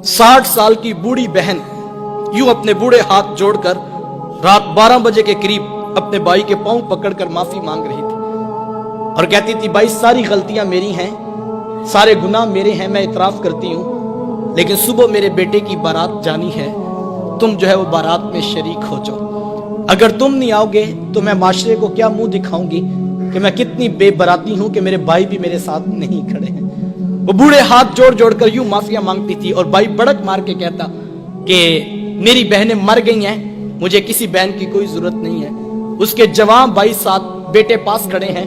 60 साल की बूढ़ी बहन यूं अपने बूढ़े हाथ जोड़कर रात 12 बजे के करीब अपने भाई के पांव पकड़कर माफी मांग रही थी और कहती थी, भाई सारी गलतियां मेरी हैं, सारे गुनाह मेरे हैं, मैं इतराफ करती हूं, लेकिन सुबह मेरे बेटे की बारात जानी है, तुम जो है वो बारात में शरीक हो जाओ। अगर तुम नहीं आओगे तो मैं माशरे को क्या मुंह दिखाऊंगी कि मैं कितनी बेबराती हूं कि मेरे भाई भी मेरे साथ नहीं खड़े हैं। वो बूढ़े हाथ जोड़ जोड़ कर यूं माफिया मांगती थी और भाई बड़क मार के कहता कि मेरी बहनें मर गई हैं, मुझे किसी बहन की कोई जरूरत नहीं है। उसके जवान भाई साथ बेटे पास खड़े हैं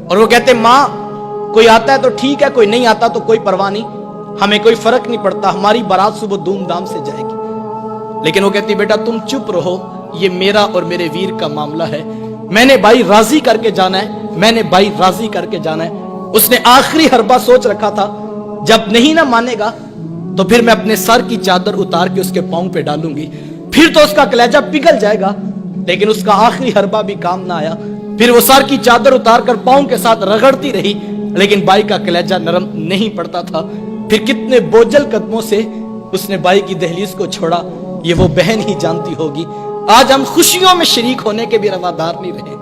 और वो कहते, माँ कोई आता है तो ठीक है, कोई नहीं आता तो कोई परवाह नहीं, हमें कोई फर्क नहीं पड़ता, हमारी बारात सुबह धूमधाम से जाएगी। लेकिन वो कहती, बेटा तुम चुप रहो, ये मेरा और मेरे वीर का मामला है, मैंने भाई राजी करके जाना है, मैंने भाई राजी करके जाना है। उसने आखिरी हरबा सोच रखा था, जब नहीं ना मानेगा तो फिर मैं अपने सर की चादर उतार के उसके पांव पे डालूंगी, फिर तो उसका कलेजा पिघल जाएगा। लेकिन उसका आखिरी हरबा भी काम ना आया, फिर वो सर की चादर उतार कर पांव के साथ रगड़ती रही, लेकिन भाई का कलेजा नरम नहीं पड़ता था। फिर कितने बोझल कदमों से उसने भाई की दहलीज को छोड़ा, ये वो बहन ही जानती होगी। आज हम खुशियों में शरीक होने के भी रवादार नहीं रहे।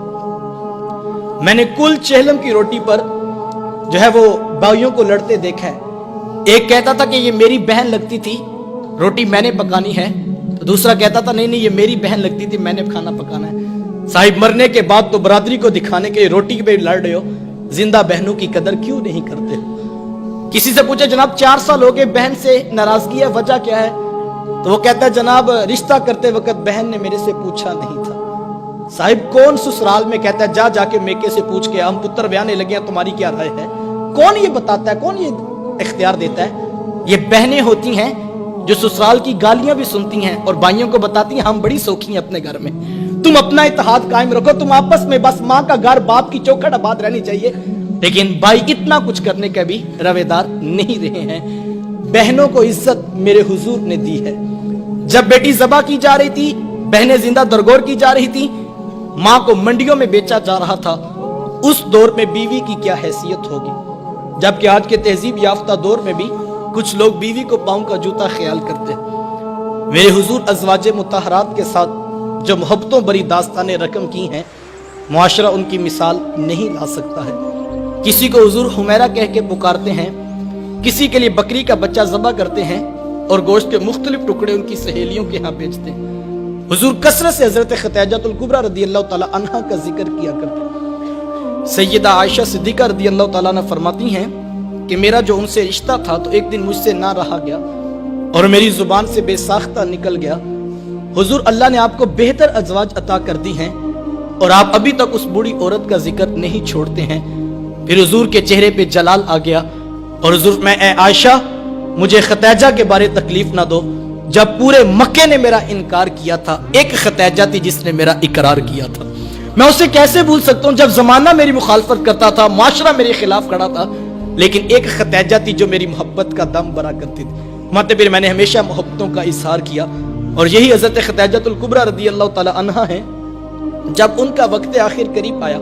मैंने कुल चेहलम की रोटी पर जो है वो भाइयों को लड़ते देखा है। एक कहता था कि ये मेरी बहन लगती थी, रोटी मैंने पकानी है, तो दूसरा कहता था नहीं नहीं ये मेरी बहन लगती थी, मैंने खाना पकाना है। साहिब मरने के बाद तो बरादरी को दिखाने के लिए रोटी पे लड़ रहे हो, जिंदा बहनों की कदर क्यों नहीं करते हो? किसी से पूछे, जनाब 4 साल हो गए बहन से नाराजगी है, वजह क्या है? तो वो कहता है, जनाब रिश्ता करते वक्त बहन ने मेरे से पूछा नहीं था। साहिब कौन ससुराल में कहता है जा जाके मेके से पूछ के हम पुत्र ब्याने लगे हैं, तुम्हारी क्या राय है? कौन ये बताता है, कौन ये इख्तियार देता है? ये बहनें होती हैं जो ससुराल की गालियां भी सुनती हैं और भाइयों को बताती हैं हम बड़ी सौखी हैं अपने घर में, तुम अपना इत्तेहाद कायम रखो, तुम आपस में बस माँ का घर बाप की चौखट आबाद रहनी चाहिए। लेकिन भाई इतना कुछ करने का भी रवेदार नहीं रहे हैं। बहनों को इज्जत मेरे हुजूर ने दी है। जब बेटी ज़बा की जा रही थी, बहनें जिंदा दरगोर की जा रही थी, माँ को मंडियों में बेचा जा रहा था, उस दौर में बीवी की क्या हैसियत होगी? जबकि आज के तहजीब याफ्ता दौर में भी कुछ लोग बीवी को पांव का जूता ख्याल करते हैं। मेरे हुजूर अज़वाजे मुतहरात के साथ जो मोहब्बतों भरी दास्तानें रकम की हैं, मुआशरा उनकी मिसाल नहीं ला सकता है। किसी को हुजूर हुमैरा कह के पुकारते हैं, किसी के लिए बकरी का बच्चा ज़बा करते हैं और गोश्त के मुख्तलिफ टुकड़े उनकी सहेलियों के यहाँ बेचते हैं। हुजूर कसरत से हजरत खतीजतुल कुबरा रदियल्लाहु ताला अन्हा का जिक्र किया करते हैं। सैयदा आयशा सिद्दीका रदियल्लाहु ताला अन्हा फरमाती हैं कि मेरा जो उनसे रिश्ता था तो एक दिन मुझसे ना रहा गया और मेरी जुबान से बेसाख्ता निकल गया। हुजूर अल्लाह ने आपको बेहतर अज़वाज अता कर दी हैं और आप अभी तक उस बूढ़ी औरत का जिक्र नहीं छोड़ते हैं। फिर हुजूर के चेहरे पे जलाल आ गया और हुजूर मैं ए आयशा मुझे खतीजा के बारे तकलीफ ना दो, जब पूरे मक्के ने मेरा इनकार किया था, एक खतीजा थी जिसने मेरा इकरार किया था, मैं उसे कैसे भूल सकता हूँ? जब जमाना मेरी मुखालफत करता था, माशरा मेरे खिलाफ खड़ा था, लेकिन एक खतीजा थी जो मेरी मोहब्बत का दम भरा करती थी। माते फिर मैंने हमेशा मोहब्बतों का इजहार किया और यही हजरत खतीजतुल कुबरा रदियल्लाहु ताला अन्हा है। जब उनका वक्त आखिर करीब आया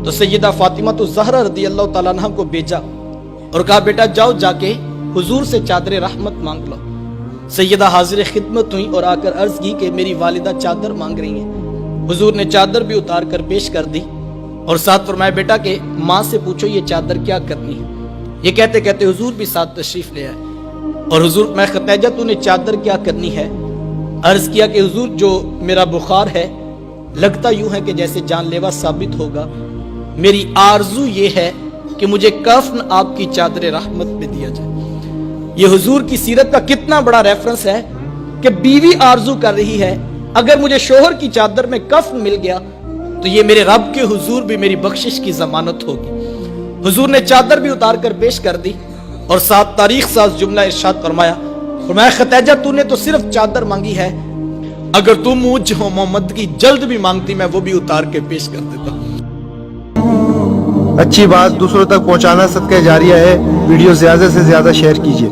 तो सैयदा फातिमा तो ज़हरा रदियल्लाहु ताला अन्हा को भेजा और कहा, बेटा जाओ जाके हुजूर से चादर रहमत मांग लो। सैयदा हाजिर खिदमत हुई और आकर अर्ज की कि मेरी वालिदा चादर मांग रही हैं। हुजूर ने चादर भी उतार कर पेश कर दी और साथ फरमाया, बेटा के माँ से पूछो ये चादर क्या करनी है। ये कहते कहते हुजूर भी साथ तशरीफ ले आए और हुजूर मैं खतीजा तूने चादर क्या करनी है? अर्ज किया कि हुजूर जो मेरा बुखार है लगता यूं है कि जैसे जानलेवा साबित होगा, मेरी आरजू ये है कि मुझे कफन आपकी चादर रहमत में दिया जाए। ये हुजूर की सीरत का कितना बड़ा रेफरेंस है कि बीवी आरजू कर रही है, अगर मुझे शोहर की चादर में कफन मिल गया तो ये मेरे रब के हुजूर भी मेरी बख्शिश की जमानत होगी। हुजूर ने चादर भी उतार कर पेश कर दी और साथ तारीख साज जुमला इरशाद फरमाया, खतीजा तूने तो सिर्फ चादर मांगी है, अगर तू मुझ मोहम्मद की जल्द भी मांगती मैं वो भी उतार के पेश कर देता। अच्छी बात दूसरों तक पहुंचाना सदका जारिया है। वीडियो ज्यादा से ज्यादा शेयर कीजिए।